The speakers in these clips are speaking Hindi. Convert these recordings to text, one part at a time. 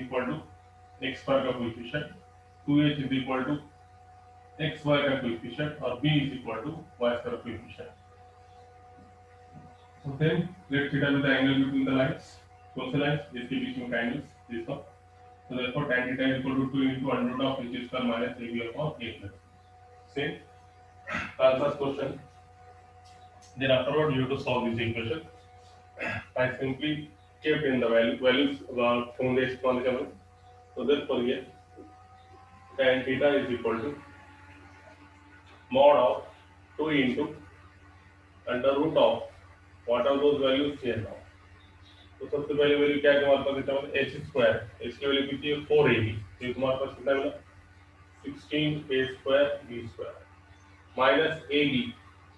इक्वल टू एक्स स्क्वायर का coefficient, 2h is equal to x y का कोएफिशिएंट और b is equal to y square coefficient. So then let theta be the angle between the lines. कौन से lines? जिसके बीच में का angles this one. So therefore tan theta is equal to 2 into under root of h square minus ab upon a plus. Same. Answer question. Then afterward you have to solve this equation. I simply kept in the values from the exponential. So therefore here tan theta is equal to mod of 2 into under root of what are those values here now. तो सबसे पहले वैल्यू क्या है हमारे पास इतना मतलब h स्क्वायर, h की वैल्यू कितनी है 4ab, तो तुम्हारे पास कितना मिला 16a square b square minus ab,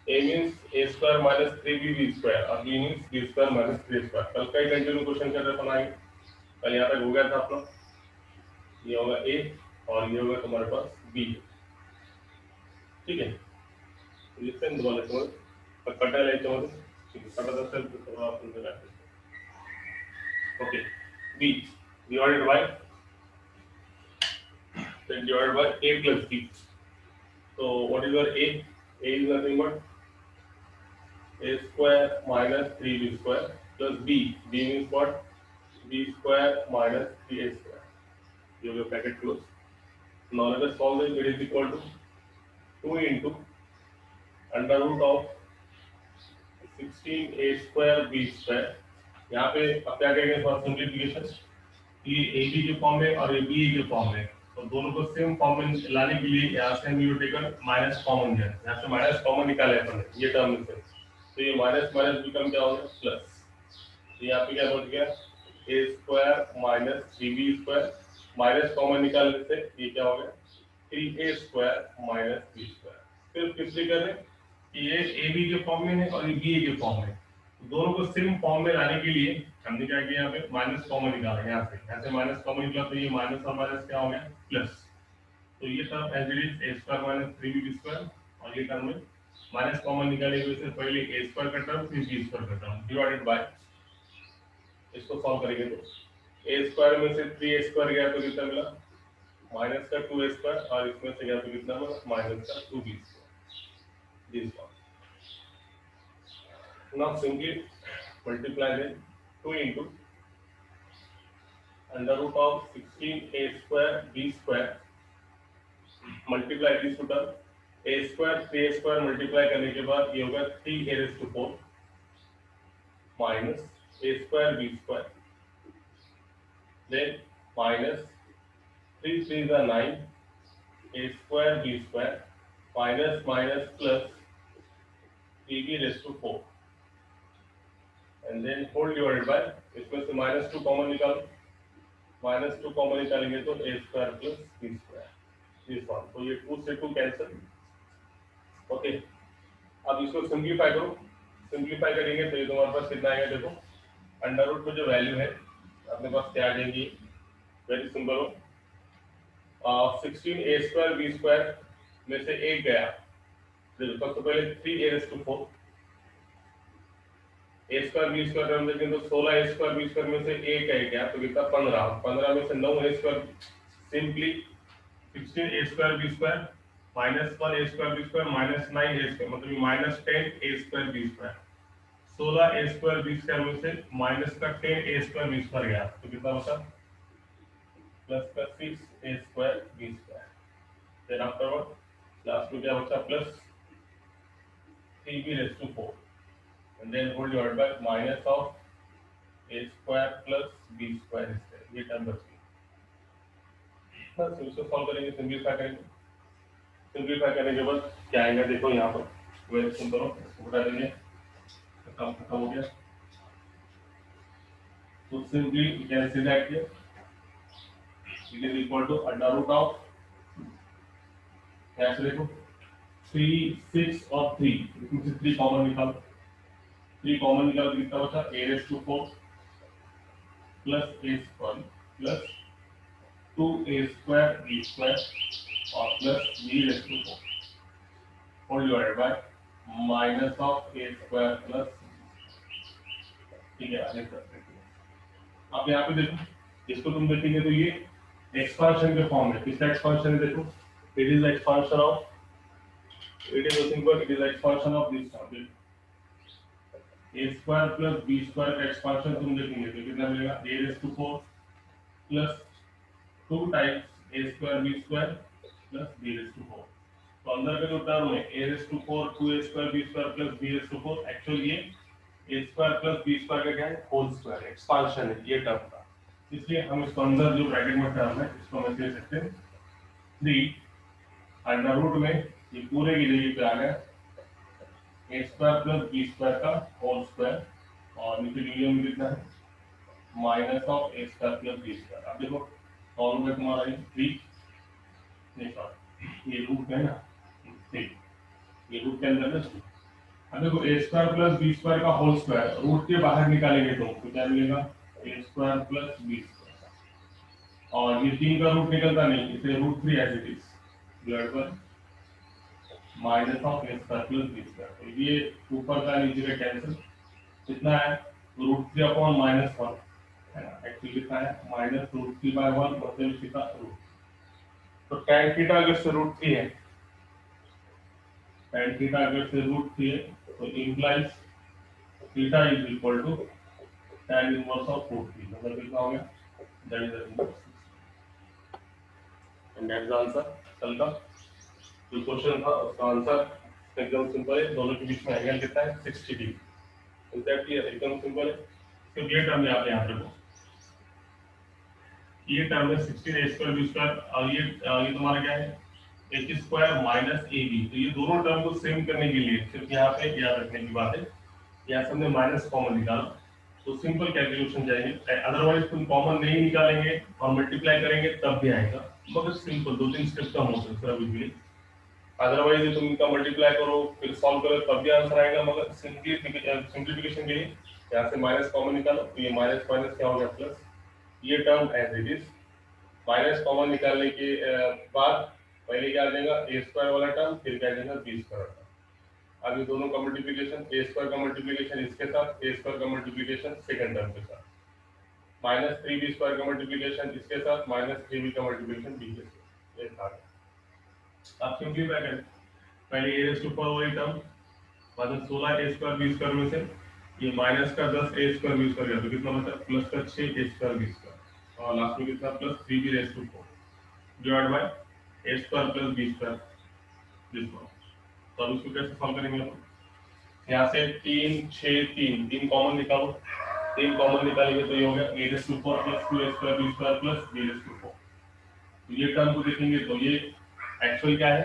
a means a square minus 3b square और b means b square minus 3 square. कल का ही कंटिन्यू क्वेश्चन कर रहे अपन आगे, कल यहाँ तक हो गया था अपना, ये होगा a और ये होगा तुम्हारे पास b. ठीक है, तो ये सेम दोबारा समझ कटा ले समझ, ठीक है कटा दस से थोड़ा अपन से काट. Okay, b divided by then divided by a plus b. So what is your a? A is nothing but a square minus 3b square plus b. B means what? B square minus 3a square. You have your bracket close. Now let us solve this. It is equal to 2 into under root of 16a square b square. यहाँ पे अब क्या करेंगे फॉर सिंप्लीफिकेशन, ये ए बी के फॉर्म में और ये बी के फॉर्म में, तो दोनों को सेम फॉर्म में लाने के लिए यहाँ से हम यू टेकन माइनस कॉमन है, यहाँ से माइनस कॉमन निकाले अपन ये टर्म से, तो ये माइनस माइनस बिकम क्या होगा प्लस. तो यहाँ पे क्या बच गया a square minus 3b square, minus common निकालने से ये क्या हो गया 3a square minus b square. सिर्फ किससे कर रहे हैं कि ये ए बी के फॉर्म में है और ये बी के फॉर्म में, दोनों को सेम फॉर्म में लाने के लिए हमने क्या किया यहाँ पे माइनस कॉमन निकाला, यहाँ से माइनस कॉमन निकला तो ये माइनस और माइनस क्या हो गया प्लस. तो ये term as it is a square minus 3b square और ये टर्म में माइनस कॉमन निकाले हुए से पहले ए स्क्वायर का टर्म फिर b स्क्वायर का टर्म डिवाइडेड बाय, इसको सॉल्व करेंगे तो ए स्क्वायर में से 3a स्क्वायर गया तो कितना मिला माइनस का 2a स्क्वायर और इसमें से गया तो कितना मिला माइनस का 2b square. This one. Now simply multiply them 2 into under root of 16a square b square multiply these two term a square 3a square multiply करने के बाद ये होगा 3a raised to 4 minus a square b square then minus 3 3s are 9 a square b square minus minus plus 3b raised to 4 and then whole divided by, इसमें से माइनस 2 कॉमन निकालो, माइनस 2 कॉमन निकालेंगे तो a square plus b square this one. तो ये 2 से 2 कैंसिल. ओके, अब इसको सिंपलीफाई करो, सिंपलीफाई करेंगे तो ये तुम्हारे पास कितना आएगा देखो, अंडर रूट में जो वैल्यू है अपने पास क्या आ जाएगी वेरी सिंपल हो 16a स्क्वायर b स्क्वायर में से एक गया, देखो सबसे पहले 3a raised to 4 a square b square term देखें तो 16 ए स्क्वायर बी स्क्वायर में से एक है क्या तो कितना 15, 15 में से 9 ए स्क्वायर सिंपली 16 ए स्क्वायर बी स्क्वायर माइनस 1 ए स्क्वायर बी स्क्वायर माइनस 9 ए स्क्वायर मतलब माइनस 10 ए स्क्वायर बी स्क्वायर, 16 ए स्क्वायर बी स्क्वायर में से माइनस का 10 ए स्क्वायर बी स्क्वायर गया तो कितना बचा प्लस का 6 a square b square. Then afterward last में क्या बचा plus 3b raised to 4 and then whole divided by minus of a square plus b square square. ये टर्म बच गई. बस इसको सॉल्व करेंगे, सिंपलीफाई करेंगे, सिंपलीफाई करने के बाद क्या आएगा देखो यहाँ पर वेरी सिंपल हो, इसको उठा देंगे खत्म हो गया. तो simply we can say that it is equal to under root of क्या से देखो 3 6 और 3 इसमें से 3 कॉमन निकालो, 3 कॉमन निकाल कितना बचा a raised to 4 plus a square plus 2a square b square और plus b raised to 4 whole divided by minus of a square plus, ठीक है आगे करते हैं. अब यहाँ पे देखो इसको तुम देखेंगे तो ये एक्सपांशन के फॉर्म में, किसका एक्सपांशन है देखो, it is expansion of, it is nothing but it is expansion of this term, a square plus b square का एक्सपांशन तुम देखेंगे तो कितना मिलेगा, a raise to 4 plus 2 times a square b square plus b raise to 4। तो अंदर का जो टर्म है a raise to 4 2a square b square plus b raise to 4, actually ये a square plus b square का क्या है, होल स्क्वायर एक्सपांशन है ये टर्म का, इसलिए हम इसको अंदर जो ब्रैकेट में टर्म है इसको हम ऐसे लिख सकते हैं 3 अंडर रूट में ये पूरे की जगह पे आ गया a square plus b square का होल स्क्वायर और नीचे डिवीजन में कितना है minus of a square plus b square. अब देखो कॉलम में तुम्हारा ये 3 नहीं सॉरी ये रूट है ना 3, ये रूट के अंदर है 3। अब देखो a square plus b square का होल स्क्वायर रूट के बाहर निकालेंगे तो क्या मिलेगा, a square plus b square, और ये 3 का रूट निकलता नहीं इसे root 3 as it is divide by minus of a square plus b square. तो ये ऊपर का नीचे का कैंसिल, कितना है रूट 3 अपॉन माइनस 1 है ना, एक्चुअली कितना है माइनस रूट 3 बाय 1 मतलब कितना रूट। तो tan थीटा अगर से रूट 3 है, tan थीटा अगर से रूट 3 है तो implies theta is equal to tan inverse of root 3, मतलब कितना हो गया, that is the inverse and that is the answer. कल का जो क्वेश्चन था उसका आंसर एकदम सिंपल है, दोनों के बीच में एंगल कितना है 60 डिग्री, एग्जैक्टली एकदम सिंपल है। तो ये टर्म यहाँ पे रखो, ये टर्म है 16 a स्क्वायर b स्क्वायर और ये तुम्हारा क्या है h स्क्वायर माइनस ab। तो ये दोनों टर्म को सेम करने के लिए सिर्फ यहाँ पे याद रखने की बात है, यहाँ से हमने माइनस कॉमन निकाला तो सिंपल कैलकुलेशन जाएंगे, अदरवाइज तुम कॉमन नहीं निकालेंगे और मल्टीप्लाई करेंगे तब भी आएगा, मगर सिंपल 2-3 स्टेप कम हो सकता है अभी भी, अदरवाइज तुम इनका मल्टीप्लाई करो फिर सॉल्व करो तब भी आंसर आएगा, मगर सिंप्लीफिकेशन के लिए यहाँ से माइनस कॉमन निकालो तो ये माइनस माइनस क्या हो गया प्लस, ये term as it is. Minus common निकालने के बाद पहले क्या आ जाएगा ए स्क्वायर वाला टर्म, फिर क्या आ जाएगा बी स्क्वायर टर्म। अब ये दोनों का मल्टीप्लिकेशन, ए स्क्वायर का मल्टीप्लिकेशन इसके साथ, ए स्क्वायर का मल्टीप्लिकेशन सेकंड टर्म के साथ, माइनस 3b स्क्वायर का मल्टीप्लिकेशन इसके साथ, माइनस 3b का मल्टीप्लिकेशन बी के साथ, ये था। अब सिंपलीफाई करें, पहले ए रेज़ टू 4 वाली टर्म मतलब 16 ए स्क्वायर बी स्क्वायर में से ये माइनस का 10 ए स्क्वायर बी स्क्वायर गया तो कितना बचा प्लस का 6 ए स्क्वायर बी स्क्वायर और लास्ट में कितना plus 3b raise to 4 divide by a square plus b square this one. तो अब इसको कैसे सॉल्व करेंगे हम, यहाँ से 3 6 3 3 कॉमन निकालो, 3 कॉमन निकालेंगे तो ये हो गया a raise to 4 plus 2 a square b square plus b raise to 4। तो ये टर्म को देखेंगे तो ये एक्चुअल क्या है,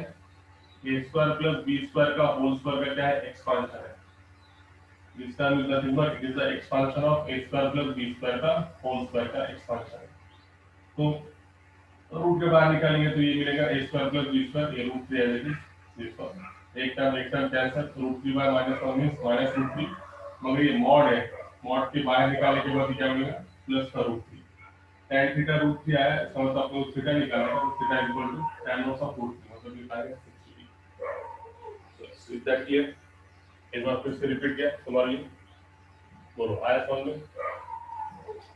ए स्क्वायर प्लस बी स्क्वायर का होल स्क्वायर का क्या है एक्सपांशन है, this term is nothing but it is the expansion of a square plus b square का whole square का expansion है। तो रूट के बाहर निकालेंगे तो ये मिलेगा a square plus b square, ये रूट 3 आ जाएगी दिस वन, एक term cancel, root 3 by minus 1 means minus root 3, मगर ये मॉड है, मॉड के बाहर निकालने के बाद क्या मिलेगा प्लस का रूट 3, tan थीटा रूट 3 आया इसका मतलब आपको थीटा निकालना है, तो theta equal to tan inverse of root 3 मतलब ये आएगा 60 degree. So is that clear, एक बार फिर से रिपीट किया तुम्हारे लिए, बोलो आया समझ में,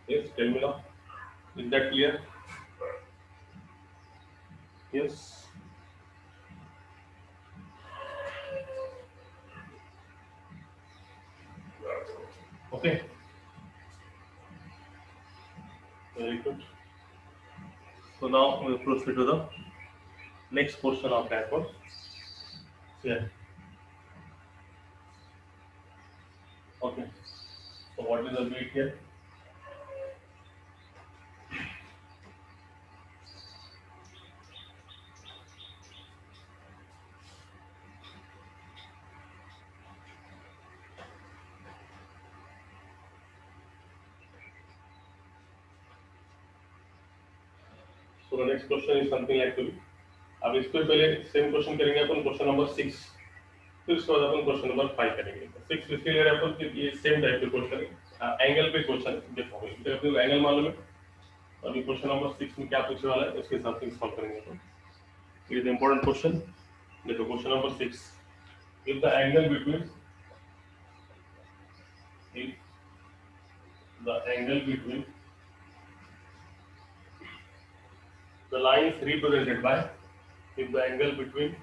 yes tell me now, is that clear, yes okay very good. So now we will proceed to the next portion of that one. Yeah. Okay. So what is the weight here? So the next question is something like to be. अब इसको पहले सेम क्वेश्चन करेंगे अपन क्वेश्चन नंबर 6, फिर उसके बाद अपन क्वेश्चन नंबर 5 करेंगे। 6 इसके लिए अपन कि ये सेम टाइप के क्वेश्चन है, एंगल पे क्वेश्चन देखो, इधर अपने को एंगल मालूम है, अभी क्वेश्चन नंबर 6 में क्या पूछने वाला है उसके हिसाब से सॉल्व करेंगे अपन। इट इज इंपॉर्टेंट क्वेश्चन, देखो question number 6, if the angle between if the angle between the line is represented by, if the angle between,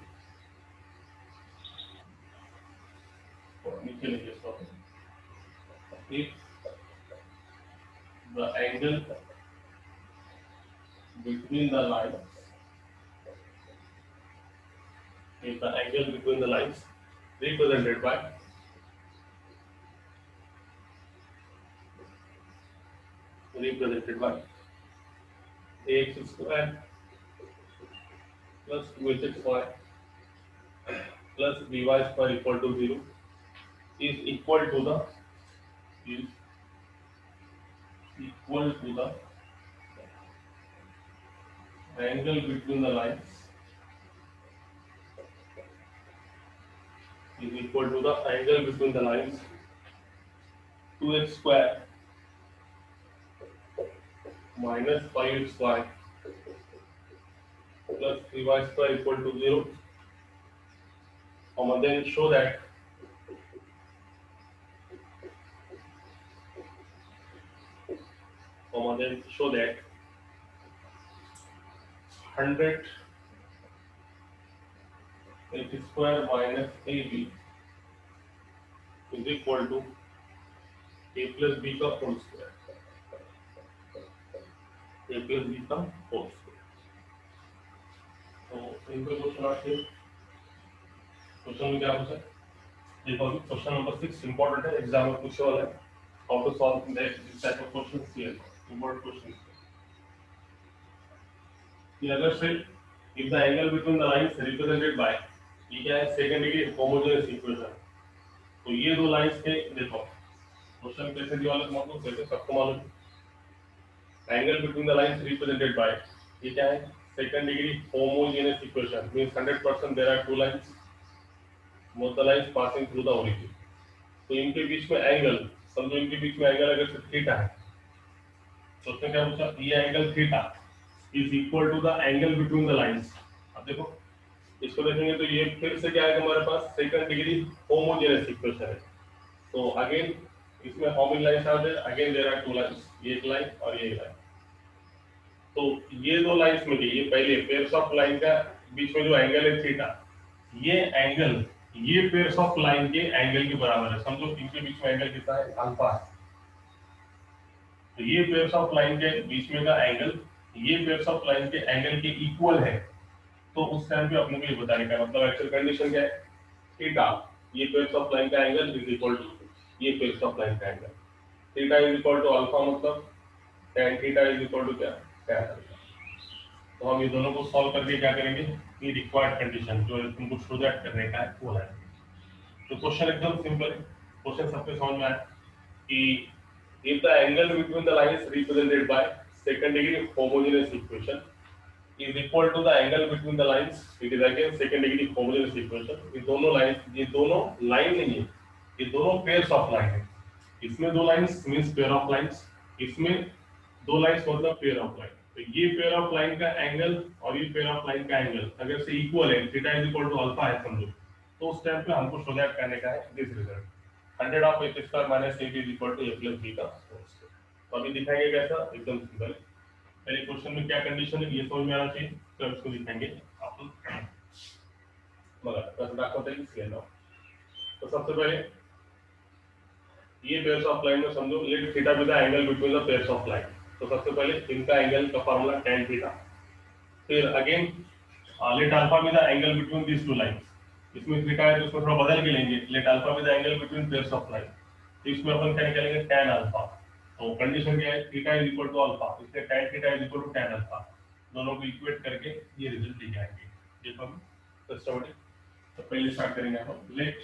नीचे लिखिए sorry, if the angle between the lines, if the angle between the lines represented by ax square plus 2hx square plus by square equal to 0 is equal to the angle between the lines, is equal to the angle between the lines 2x square minus 5x square plus 3y square equal to 0, and then show that that 100 x square minus ab is equal to a plus b का whole square, a plus b का whole square. तो इनका क्वेश्चन आते हैं, क्वेश्चन में क्या पूछा है, देखो अभी क्वेश्चन नंबर 6 इंपॉर्टेंट है, एग्जाम में पूछने वाला है, how to solve this type of questions here, important question. कि अगर से if the angle between the lines represented by, ये क्या है, सेकंड डिग्री होमोजेनियस इक्वेशन. तो ये दो लाइंस के, देखो क्वेश्चन कैसे दिया वाला मतलब कैसे सबको मालूम, angle between the lines represented by, ये क्या है, second degree homogeneous equation means 100% there are two lines, both the lines passing through the origin. तो इनके बीच में एंगल, समझो इनके बीच में एंगल अगर से थीटा है, तो उसमें क्या पूछा, ये angle theta is equal to the angle between the lines. अब देखो इसको देखेंगे तो ये फिर से क्या है, हमारे पास सेकंड डिग्री होमोजेनियस इक्वेशन है. तो अगेन इसमें how many lines are there, again there are two lines, ये एक लाइन और ये एक लाइन. तो ये दो लाइंस में ये पहले पेयर्स ऑफ लाइन का बीच में जो एंगल है थीटा, ये एंगल ये पेयर्स ऑफ लाइन के एंगल के बराबर है. समझो इनके बीच में एंगल कितना है, अल्फा है. तो ये पेयर्स ऑफ लाइन के बीच में का एंगल ये पेयर्स ऑफ लाइन के एंगल के इक्वल है. तो उस टाइम पे अपने को ये बताने का मतलब एक्चुअल कंडीशन क्या है, थीटा ये पेयर्स ऑफ लाइन का एंगल इज इक्वल टू ये पेयर्स ऑफ लाइन का angle, theta is equal to alpha मतलब tan theta is equal to क्या, tan अल्फा. तो हम ये दोनों को सॉल्व करके क्या करेंगे, ये रिक्वायर्ड कंडीशन जो तुमको प्रोजेक्ट करने का है वो है. तो क्वेश्चन एकदम सिंपल है, क्वेश्चन सबके समझ में आया कि if the angle between the lines represented by second degree homogeneous equation is equal to the angle between the lines, it is again second degree homogeneous equation. ये दोनों लाइन, ये दोनों लाइन नहीं है, ये दोनों पेयर्स ऑफ लाइन है. इसमें दो lines means pair of lines, इसमें दो लाइंस मतलब पेयर ऑफ लाइन. तो ये पेयर ऑफ लाइन का एंगल और ये पेयर ऑफ लाइन का एंगल अगर से इक्वल है, theta is equal to alpha है समझो, तो उस टाइम पे हमको शो दैट करने का है this result 100 of h square minus a is equal to a plus b का होल स्क्वायर. तो अभी दिखाएंगे कैसा, एकदम सिंपल है. पहले क्वेश्चन में क्या कंडीशन है ये समझ में आना चाहिए, तो इसको दिखाएंगे आप मगर बस दाखवते हैं इसलिए ना. तो सबसे पहले ये पेयर्स ऑफ लाइन में समझो let theta be the angle between the pairs of line. तो सबसे पहले इनका एंगल का फार्मूला tan थीटा, फिर again let alpha be the angle between this two lines. इसमें थीटा है तो इसको थोड़ा बदल के लेंगे, let alpha be the angle between pairs of line. तो इसमें अपन क्या निकालेंगे, tan अल्फा. तो कंडीशन क्या है, theta is equal to alpha, इसलिए tan theta is equal to tan alpha. दोनों को इक्वेट करके ये रिजल्ट लेके आएंगे. देखो हम सिस्टमैटिक, तो पहले स्टार्ट करेंगे हम let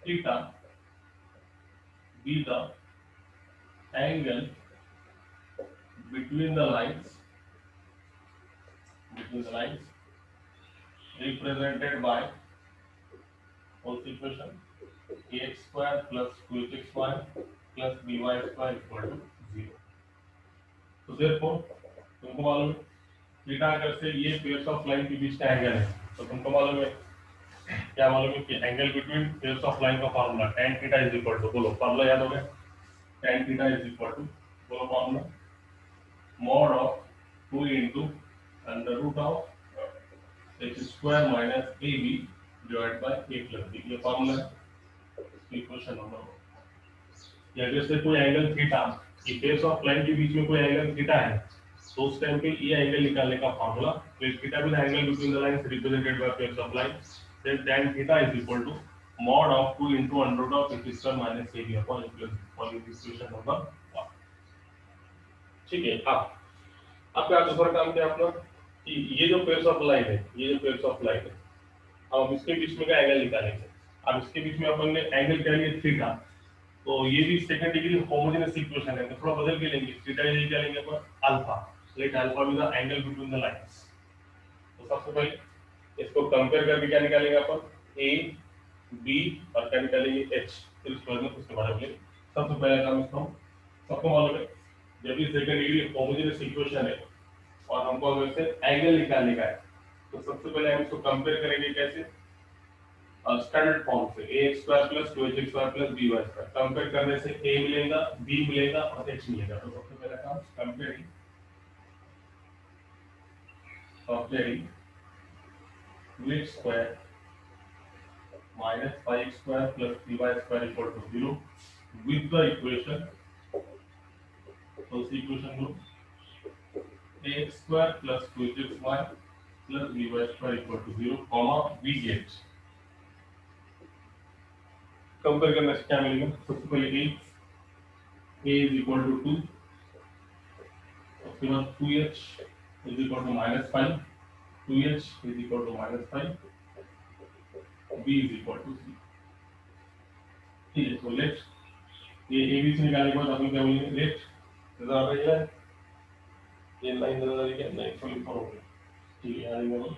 theta be the angle between the lines represented by whole equation ax square plus 2hx square plus by square equal to 0. तो therefore तुमको मालूम है थीटा अगर से ये पेयर्स ऑफ लाइन के बीच का एंगल है, तो तुमको मालूम है क्या, मालूम है कि angle between pairs of line का formula tan theta is equal to, बोलो फार्मूला याद हो गया, tan theta is equal to, बोलो formula, mod of 2 into under root of h square minus a b divide by a plus b, ये फॉर्मूला है इक्वेशन नंबर। या जैसे कोई एंगल थीटा, ये फेस ऑफ लाइन के बीच में कोई एंगल थीटा है, तो उस टाइम पे ये एंगल निकालने का फॉर्मूला, तो theta with angle between the lines represented by face of line, then tan theta is equal to mod of 2 into under root of h square minus a b upon a plus b, for equation number 1। ठीक है, अब क्या दूसरा काम किया अपना कि ये जो फेस ऑफ लाइन है, ये जो फेस ऑफ लाइन है, अब हम इसके बीच में का एंगल निकालेंगे। अब इसके बीच में अपन ने एंगल क्या लिया, थीटा, तो ये भी सेकंड डिग्री होमोजेनस इक्वेशन है, तो थोड़ा बदल के लेंगे, थीटा ये क्या लेंगे अपन, alpha, let alpha with the angle between the lines. तो सबसे पहले इसको कंपेयर करके क्या निकालेंगे अपन, ए बी और क्या निकालेंगे एच, फिर उसके बाद में उसके बारे में सबसे पहले काम इसको सबको मालूम है, जब ये सेकंड डिग्री होमोजेनस इक्वेशन है और हमको अगर से एंगल निकालने का है, तो सबसे पहले हम इसको कंपेयर करेंगे कैसे, स्टैंडर्ड फॉर्म से ax square plus 2hx square plus by square, compare करने से a मिलेगा, b मिलेगा और h मिलेगा। तो सबसे पहला काम comparing 2x square minus 5x square plus 3y square equal to 0 with the equation, so this equation को ax square plus 2xy plus by square equal to 0 comma we get, compare करने से क्या मिलेगा, सबसे पहले a is equal to 2, उसके बाद 2h is equal to minus 5, 2h is equal to minus 5, b is equal to 3। ठीक है, तो लेट ये ए बी से निकालने के बाद अपन क्या बोलेंगे, लेट नजर आ रही है, ये लाइन नजर आ रही है, नहीं सॉरी फॉर हो गया, ठीक है, आगे बढ़ो।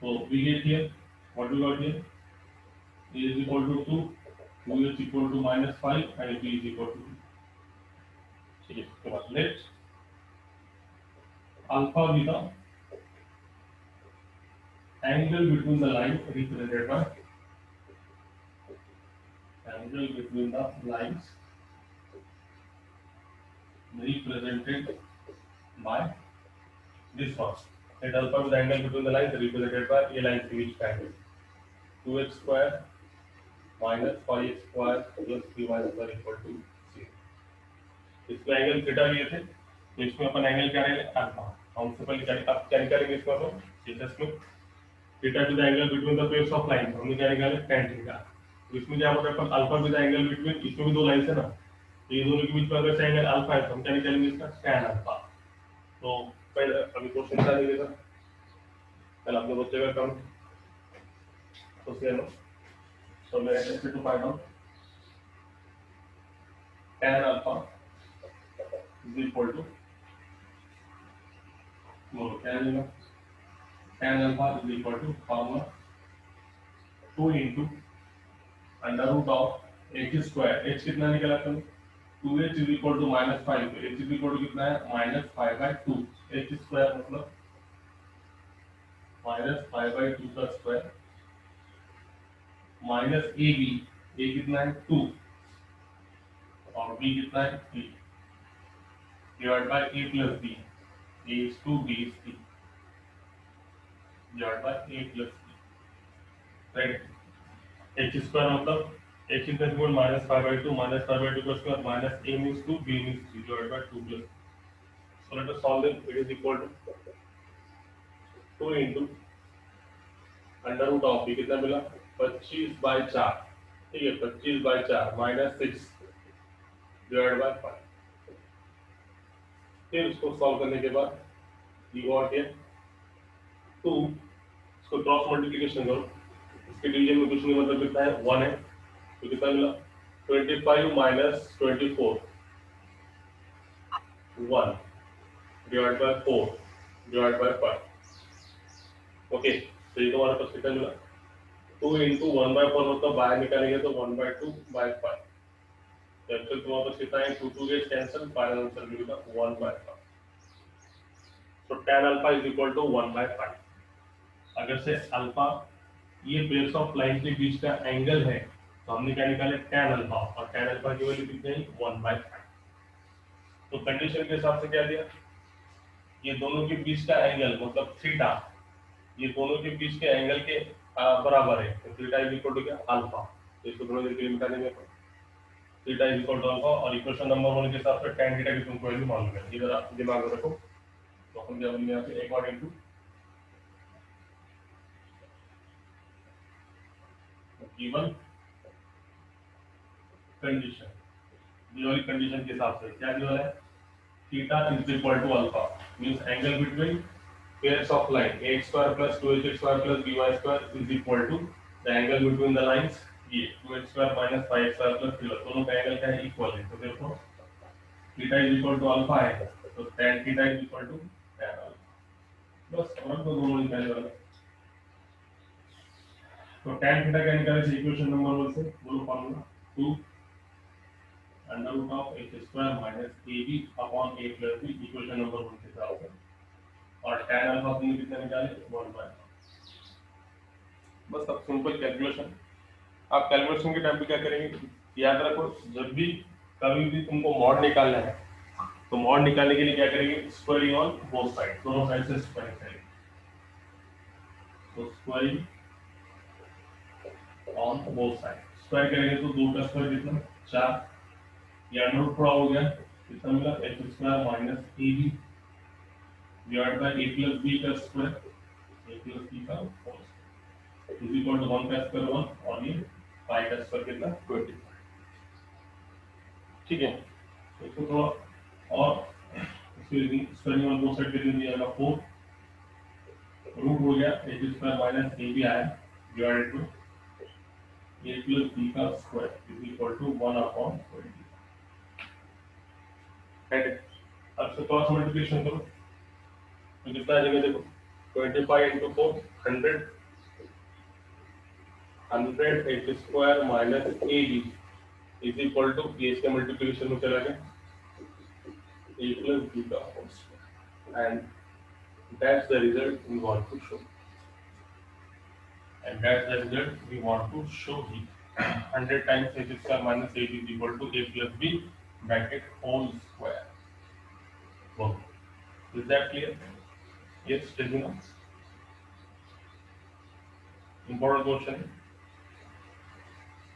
तो we get here, what we got here, a is equal to 2, 2h equal to minus 5 and b is equal to 2। ठीक है, उसके बाद let alpha beta angle between the line represented by angle between the lines represented by this one, let alpha with angle between the lines represented by a line to each angle 2x square minus 5x square plus 3y square equal to 0। इसको एंगल थीटा लिए थे, तो इसमें अपन एंगल क्या लेंगे, अल्फा। हम से पहले अब क्या निकालेंगे इसको, अपन सीधे इसमें theta two the angle between the face of line, हमने क्या निकाले tan थीटा। तो इसमें क्या होता है, अपन अल्फा विद एंगल बिटवीन, इसमें भी दो लाइंस है ना, तो ये दोनों के बीच में अगर से एंगल अल्फा है तो हम क्या निकालेंगे इसका tan अल्फा। तो पहले अभी क्वेश्चन क्या लिखेगा, पहले आपने बच्चे का काम तो से लो, so let us try to find out tan alpha is equal to, बोलो क्या आएगा, tan alpha is equal to formula 2 into under root of h square, h कितना निकला अपन, 2h is equal to minus 5, तो h is equal to कितना है, minus 5 by 2, h square मतलब minus 5 by 2 का स्क्वायर माइनस ab, a कितना है 2 और b कितना है 3 divide by a plus b, a is 2 b is 3 divide by a plus b, right. h square मतलब h into square minus 5 by 2 minus 5 by 2 का square minus a means 2 b means 3 divide by 2 plus, so let us solve them, it is equal to 2 into under root of b कितना मिला 25 by 4, ठीक है, 25 by 4 माइनस 6 डिवाइड बाय 5। फिर उसको सॉल्व करने के बाद ये गॉट है 2, इसको क्रॉस मल्टीप्लिकेशन करो, इसके डिवीजन में कुछ नहीं मतलब कितना है 1 है, तो कितना मिला 25 minus 24 1 divide by 4 divide bye 5। Okay, तो ये तुम्हारे पास कितना मिला 2 into 1 by 4 मतलब बाहर निकालेंगे तो 1 by 2 by 5, जब तक तुम्हारे पास कितना है 2 2 गेट कैंसिल, फाइनल आंसर मिलेगा 1 by 5। तो tan alpha is equal to 1 by 5। अगर से अल्फा ये बेस ऑफ लाइन के बीच का एंगल है, तो हमने क्या निकाले tan अल्फा, और tan अल्फा की वैल्यू कितनी है 1 by 5। तो कंडीशन के हिसाब से क्या दिया, ये दोनों के बीच का एंगल मतलब थीटा, ये दोनों के बीच के एंगल के बराबर है, तो थीटा इज इक्वल टू क्या, अल्फा। तो इसको थोड़ा देर के लिए मिटा देंगे अपन। Theta is equal to alpha, और इक्वेशन नंबर 1 के हिसाब से tan थीटा की तुमको वैल्यू मालूम है, इधर आप दिमाग में रखो। तो अपन क्या बोलेंगे यहाँ पे, अकॉर्डिंग टू गिवन कंडीशन, ये वाली कंडीशन के हिसाब से क्या गिवन है, theta is equal to alpha means angle between pairs of line ax square plus 2hx square plus by square is equal to the angle between the lines ये 2x square minus 5x square plus 3, दोनों का एंगल क्या है, इक्वल है। तो देखो theta is equal to alpha है, तो tan theta is equal to tan alpha, बस और तो दोनों निकाले वाला। तो tan थीटा क्या निकाले थे इक्वेशन नंबर 1 से, बोलो formula 2 under root of x square minus ab upon a plus b, equation number 1 के हिसाब से, और tan अल्फा तुमने कितना निकाले 1 बाय, बस अब सिंपल कैलकुलेशन। आप कैलकुलेशन के टाइम पे क्या करेंगे, याद रखो जब भी कभी भी तुमको मॉड निकालना है, तो मॉड निकालने के लिए क्या करेंगे, स्क्वायरिंग ऑन बोथ साइड, दोनों साइड से स्क्वायरिंग करेंगे। तो squaring on both side, square करेंगे तो 2 का स्क्वायर कितना 4, ये अंडर रूट हो गया, कितना मिला x square minus ab divide by a plus b का स्क्वायर, a प्लस b का whole square is equal to 1 का स्क्वायर 1, और ये 5 का स्क्वायर कितना 20। ठीक है, तो इसको थोड़ा और स्क्वायरिंग ऑन बोथ साइड के लिए दिया जाएगा 4, रूट हो गया h स्क्वायर माइनस ab आया divided to a plus b का square is equal to 1 upon 20। अब इसको क्रॉस मल्टीप्लिकेशन करो तो कितना आ जाएगा, देखो 25 into 4 100, 100 h square minus ab is equal to, ये इसके मल्टीप्लिकेशन में चला गया a प्लस b का whole square, and that's the result we want to show, and that's the result we want to show here. 100 times h square minus ab is equal to a plus b bracket whole square. Okay. Is that clear? Yes, tell me now. Important question.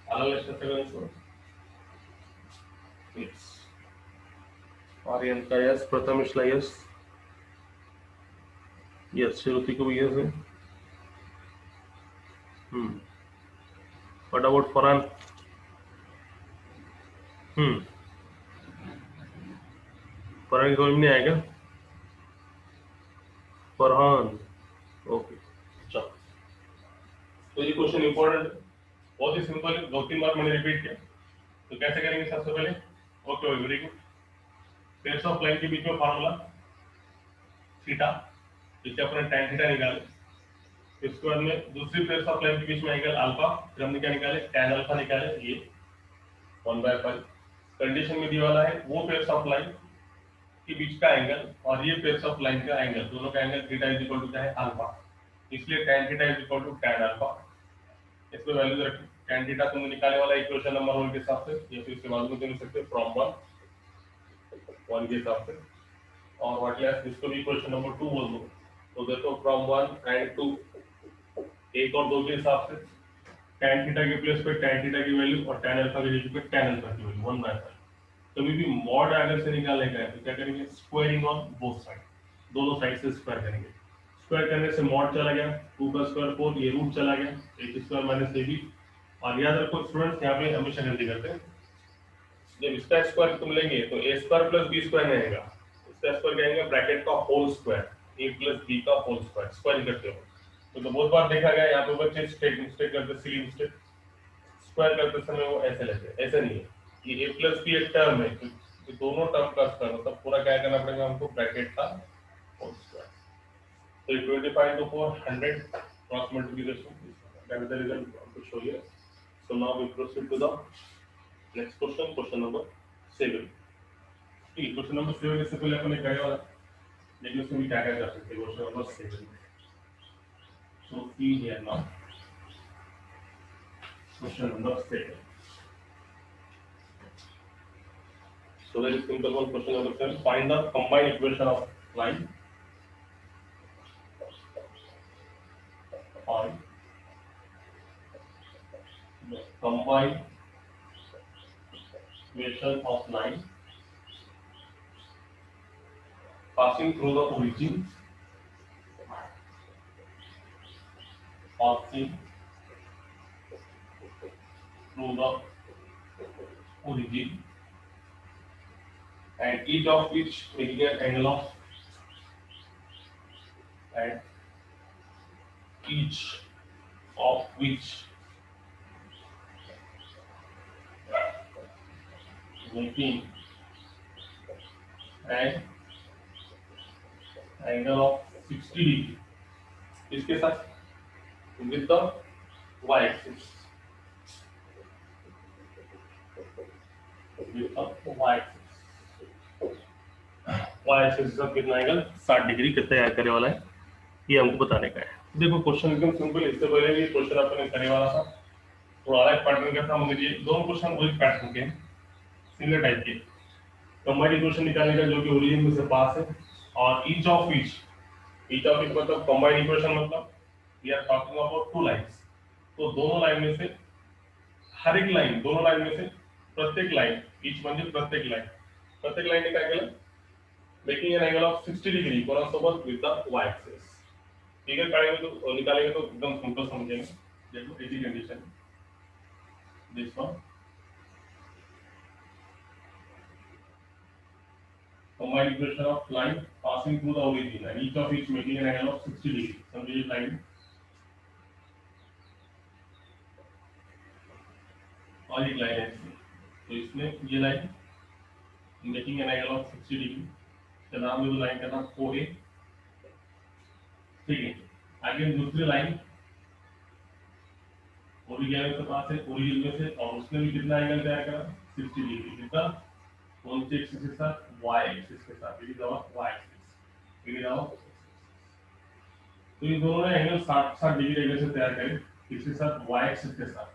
Analyze the answer. Yes. Aryan का yes, Prathamesh का yes. Yes, Shruti को भी yes है. What about Farhan? फरहान की समझ में नहीं आएगा, फरहान ओके चलो। तो ये क्वेश्चन इंपॉर्टेंट, बहुत ही सिंपल है, 2-3 बार मैंने रिपीट किया। तो कैसे करेंगे सबसे पहले, okay very good, pairs of line के बीच में फार्मूला थीटा, जिससे अपने tan थीटा निकाले, इसके बाद में दूसरी पेयर्स ऑफ लाइन के बीच में एंगल अल्फा, फिर हमने क्या निकाले tan अल्फा निकाले, ये 1/5 कंडीशन में दिया वाला है वो पेयर्स ऑफ लाइन के बीच का एंगल और ये पेयर्स ऑफ लाइन का एंगल, दोनों का angle theta is equal to क्या है अल्फा, इसलिए tan theta is equal to tan alpha. इसमें वैल्यूज रखें, tan थीटा तुमने निकालने वाला इक्वेशन नंबर 1 के हिसाब से, या फिर इसके बाद में दे सकते हैं फ्रॉम 1 के हिसाब से, और व्हाट लेस इसको भी इक्वेशन नंबर 2 बोल दो, तो देखो फ्रॉम 1 एंड 2 1 और 2 के हिसाब से tan थीटा के प्लेस पे tan थीटा की वैल्यू और tan अल्फा के जगह पे tan अल्फा की वैल्यू 1/5। कभी भी मॉड अगर से निकालने का है तो क्या करेंगे, स्क्वायरिंग ऑन बोथ साइड, दोनों साइड से स्क्वायर करेंगे। स्क्वायर करने से मॉड चला गया 2 का स्क्वायर 4, ये रूट चला गया h स्क्वायर माइनस ab, और याद रखो स्टूडेंट्स यहाँ पे हमेशा गलती करते हैं, जब इसका स्क्वायर तुम लेंगे तो a square plus b square नहीं आएगा, इसका स्क्वायर क्या आएगा ब्रैकेट का whole square a plus b का होल स्क्वायर, स्क्वायर करते हो तो बहुत बार देखा गया यहाँ पे बच्चे मिस्टेक करते, सिली मिस्टेक, स्क्वायर करते समय वो ऐसे लेते हैं, ऐसा नहीं है, ये a प्लस b एक टर्म है, तो दोनों टर्म का स्क्वायर मतलब पूरा क्या करना पड़ेगा हमको ब्रैकेट का whole square. So 25 into 4 100 cross multiplication, that is the result we want to show here. So now we proceed to the next question, question number 7. ठीक, question number 7 इससे पहले अपन ने क्या किया, लेकिन उसमें भी क्या क्या कर सकते हैं, question number 7. So see here now, question number 7. So very simple one, question number 7. Find the combined equation of line on the combined equation of line passing through the origin, passing through the origin, and each of which making an angle of, and each of which making an angle of 60 degree इसके साथ with the y axis, with the y axis, y axis का कितना एंगल 60 डिग्री कितना तैयार करने वाला है ये हमको बताने का है। देखो क्वेश्चन एकदम सिंपल, इससे पहले भी क्वेश्चन अपने करने वाला था, थोड़ा अलग पैटर्न का था, मुझे दोनों क्वेश्चन वही पैटर्न के सिमिलर टाइप के कंबाइंड इक्वेशन निकालने का जो कि ओरिजिन में से पास है, और ईच ऑफ मतलब कंबाइंड इक्वेशन मतलब we are talking about two lines, तो दोनों लाइन में से हर एक लाइन, दोनों लाइन में से प्रत्येक लाइन, ईच म्हणजे प्रत्येक लाइन ने काय केलं, making an angle of 60 degree कोणासोबत with the Y axis. Figure काढेंगे तो निकालेंगे तो एकदम सिंपल समझेंगे। देखो इसी condition this one combined equation of line passing through the origin and each of which making an angle of 60 degree, समझिए लाइन और एक लाइन है इसमें, तो इसमें ये line making an angle of 60 degree, इसका नाम दे दो लाइन का नाम OA, ठीक है। आगे दूसरी लाइन ओरिजिन के पास है, ओरिजिन में से, और उसने भी कितना एंगल तैयार करा 60 डिग्री, कितना कौन से एक्सिस के साथ, y एक्सिस के साथ, ये दवा y एक्सिस, ये दवा, तो ये दोनों ने एंगल 60 डिग्री एंगल से तैयार करे किसके साथ, y एक्सिस के साथ,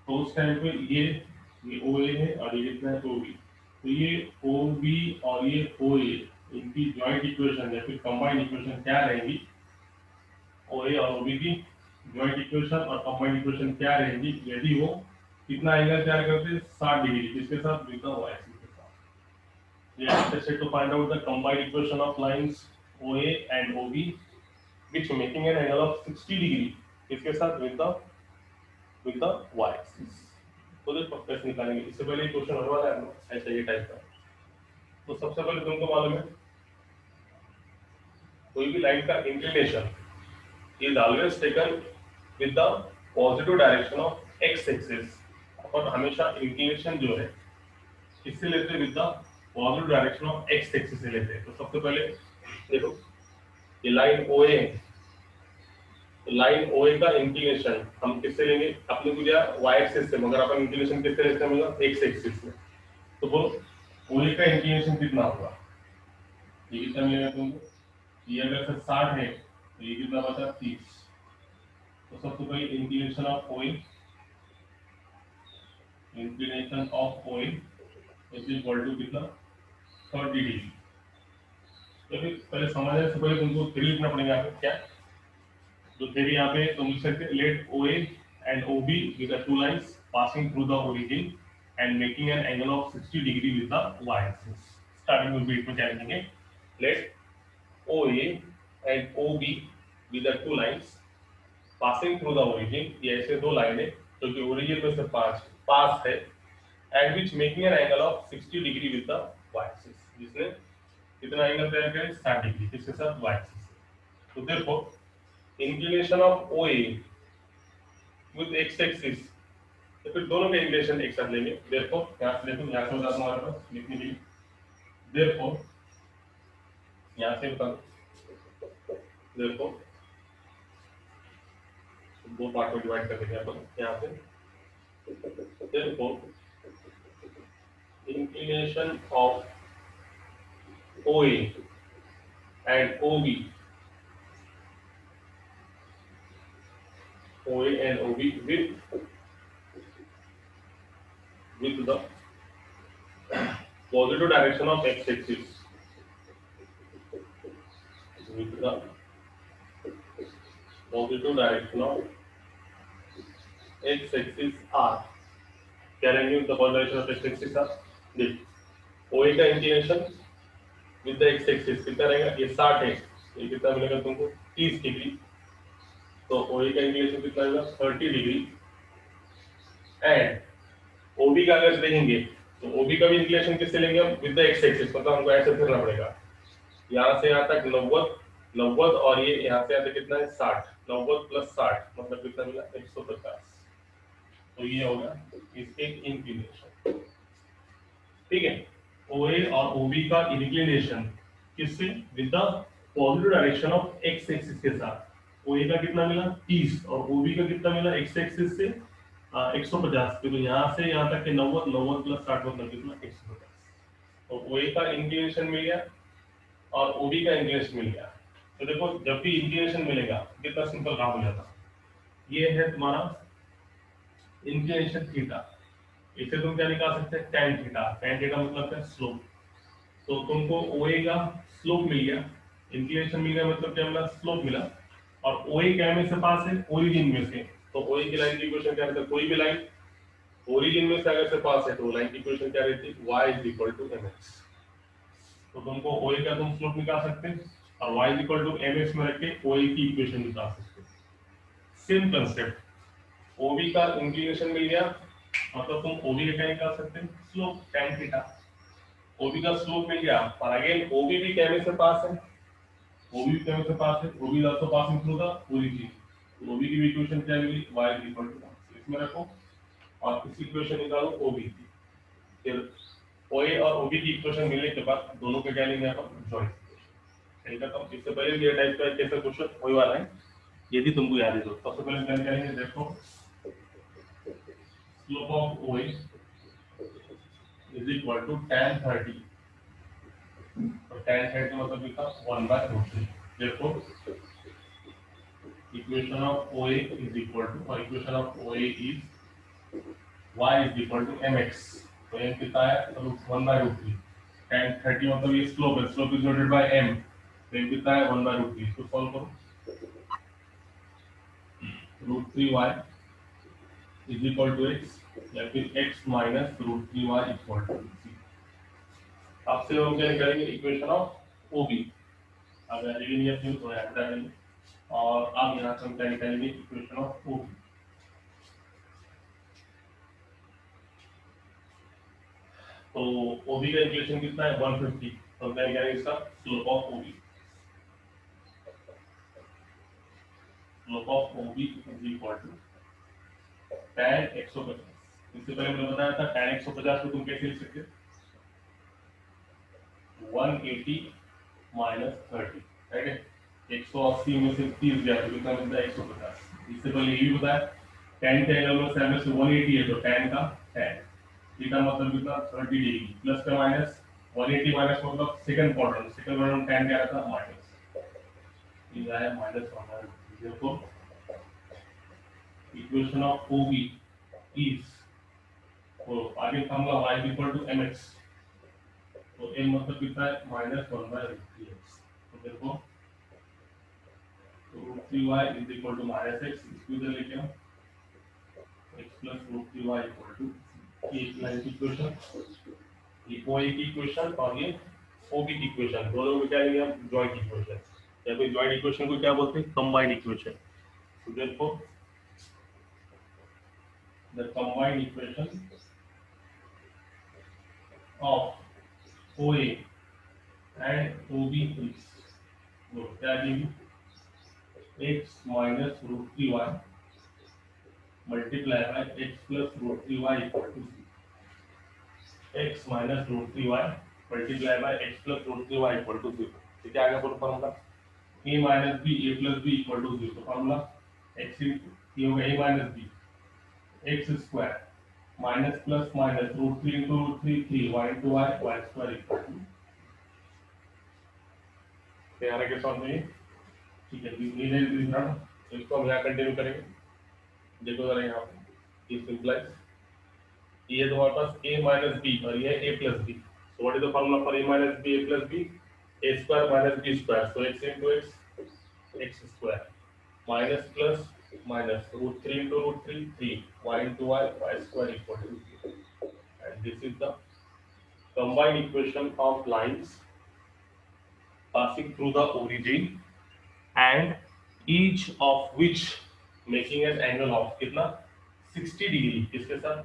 तो उस टाइम पे ये OA है और ये कितना है OB, तो ये OB और ये OA इनकी जॉइंट इक्वेशन या फिर कंबाइंड इक्वेशन क्या रहेगी, OA और OB की जॉइंट इक्वेशन और कंबाइंड इक्वेशन क्या रहेगी यदि वो कितना एंगल तैयार करते 60 डिग्री किसके साथ, विद द y एक्सिस के साथ। ये expected to find out the combined equation of lines OA and OB which making an angle of 60 degree किसके साथ, with the y axis। तो देखो कैसे निकालेंगे, इससे पहले क्वेश्चन होने वाला है ऐसा ये टाइप का। तो सबसे पहले तुमको मालूम है कोई भी लाइन का inclination is always taken with the positive direction of x axis, अपन हमेशा इंक्लिनेशन जो है किससे लेते हैं, with the positive direction of x axis से लेते हैं। तो सबसे पहले देखो ये लाइन OA है, तो लाइन OA का इंक्लिनेशन हम किससे लेंगे, अपने को दिया y एक्सिस से, मगर अपन इंक्लिनेशन किससे लेते हैं, मतलब x एक्सिस में, तो वो OA का इंक्लिनेशन कितना होगा, ये कितना मिलेगा तुमको, ये अगर 60 है तो ये कितना बचा 30, तो सबसे पहले inclination of OA, inclination of OA is equal to कितना 30 डिग्री। तो फिर पहले समझने से पहले तुमको थ्योरी लिखना पड़ेगा, यहाँ पे क्या जो थ्योरी यहाँ पे तुम लिख सकते, let OA and OB with the two lines passing through the origin and making an angle of 60 degree with the y axis. Starting में बीट में क्या लिखेंगे, let OA and OB with the two lines passing through the origin, ये ऐसे दो लाइनें जो कि ओरिजिन में से पास है, and which making an angle of 60 degree with the y axis, जिसने कितना एंगल तैयार करे 60 डिग्री किसके साथ, y एक्सिस से। तो देखो inclination of OA with x axis, तो फिर दोनों के इंक्लिनेशन एक साथ लेंगे। देखो यहां से देखो, यहां से बता हमारे पास लिखने के लिए, देखो यहां से बता, देखो दो पार्ट में डिवाइड कर देंगे अपन यहाँ पे, देखो inclination of OA and OB, OA and OB with the positive direction of x axis, with the positive direction of x axis are, क्या रहेंगे with the positive direction of x axis are? देख ओए का inclination with the x axis कितना रहेगा? ये 60 है, ये कितना मिलेगा तुमको? 30 डिग्री। तो ओए का इंक्लिनेशन कितना होगा? 30 डिग्री। एंड ओबी का अगर देखेंगे तो ओबी का भी इंक्लिनेशन किससे लेंगे हम? विद द एक्स एक्सिस, मतलब हमको ऐसे फिरना पड़ेगा, यहाँ से यहाँ तक 90 90, और ये यहाँ से यहाँ तक कितना है? 60। 90 प्लस 60 मतलब कितना मिला? 150। तो ये होगा इसके इंक्लिनेशन। ठीक है, ओए और ओबी का इंक्लिनेशन किससे? With the positive direction of x axis के साथ। ओए का कितना मिला? 30, और ओबी का कितना मिला? एक्स एक्सिस से 150। तो यहाँ से यहाँ तक के 90, 90 प्लस 60 मतलब कितना? 150। तो ओए का इंक्लिनेशन मिल गया और ओबी का इंक्लिनेशन मिल गया। तो देखो जब भी इंक्लिनेशन मिलेगा कितना सिंपल काम हो जाता। ये है तुम्हारा इंक्लिनेशन थीटा, इसे तुम क्या निकाल सकते हैं? tan theta. tan थीटा मतलब है स्लोप। तो तुमको ओए का स्लोप मिल गया, इंक्लिनेशन मिल गया, मतलब क्या मिला? स्लोप मिला। और ओए क्या में से पास है? ओरिजिन में से। तो ओए की लाइन की इक्वेशन क्या रहता है? कोई भी लाइन ओरिजिन में से अगर से पास है तो लाइन की इक्वेशन क्या रहती है? y = mx। तो तुमको ओए का तुम स्लोप निकाल सकते हैं और y = mx में रख के ओए की इक्वेशन निकाल सकते हैं। सेम कंसेप्ट, ओबी का इंक्लिनेशन मिल गया, मतलब तुम ओबी का क्या निकाल सकते हैं? Slope tan theta. ओबी का स्लोप मिल गया, और अगेन ओबी भी क्या में से पास है? ओबी भी क्या में से पास है? OB is also passing through the origin. तो ओबी की भी इक्वेशन क्या मिली? y = इसमें रखो और इस इक्वेशन निकालो ओबी की। फिर ओए और ओबी की इक्वेशन मिलने के बाद दोनों के क्या लेंगे अपन? Joint equation. ठीक है, तो इससे पहले भी ये टाइप का कैसे क्वेश्चन होने वाला है, यदि तुमको याद है तो। सबसे पहले क्या करेंगे? देखो स्लोप ऑफ ओए इज इक्वल टू tan 30। तो tan 30 मतलब कितना? 1/√3। देखो इक्वेशन ऑफ ओए इज इक्वल टू, और इक्वेशन ऑफ ओए इज y = mx। तो m कितना है? 1/√3। tan 30 मतलब ये स्लोप है, slope is divided by m। तो m कितना है? 1/√3। इसको सॉल्व करो। √3y = x, या फिर x माइनस √3y = c। आपसे हम क्या निकालेंगे? Equation of OB. अगर लेकिन ये फिर तो याद रखेंगे, और अब यहाँ से हम क्या निकालेंगे? Equation of OB. तो ओबी का इक्वेशन कितना है? 150। तो हम क्या निकालेंगे? इसका slope of OB. Slope of OB is equal to tan 150। इससे पहले मैंने बताया था tan 150 को तुम कैसे लिख सकते हो? 180 माइनस 30, राइट है? 180 में से 30 गया तो कितना मिलता है? 150। इससे पहले ये भी बताया tan का एंगल में सामने से 180 है, तो tan का tan थीटा मतलब कितना? 30 डिग्री। प्लस का माइनस 180 माइनस मतलब second quadrant, second quadrant tan क्या रहता है? माइनस। ये है -1। देखो इक्वेशन ऑफ OB इज, तो आगे फॉर्मूला y = mx। तो m मतलब कितना है? -1/√3x। तो देखो तो √3y = -x, इसको इधर लेके आओ, x + √3y = ये लाइन की इक्वेशन, ये OA की इक्वेशन और ये OB की इक्वेशन, दोनों को क्या लेंगे हम? जॉइंट इक्वेशन, या फिर जॉइंट इक्वेशन को क्या बोलते हैं? Combined equation. तो देखो the combined equation of OA and OB is, तो क्या देंगे? x minus √3y multiply by x plus √3y = c। x minus √3y multiply by x plus √3y = 0। ठीक है, आगे बोलो formula a minus b a plus b = 0। तो फॉर्मूला x ये होगा a minus b x square minus plus minus √3 into √3 3 y into y y square = 2। तैयार है क्या सॉल्व में? ठीक है, तो इसको हम यहाँ कंटिन्यू करेंगे। देखो जरा यहाँ पे इस सिंपलाइज, ये तुम्हारे पास a minus b और ये a plus b। So what is the formula for a minus b a plus b? A square minus b square, so x into x, x square minus plus minus root 3 into root 3 3 y into y square equal to 0. And this is the combined equation of lines passing through the origin and each of which making an angle of कितना 60 डिग्री किसके साथ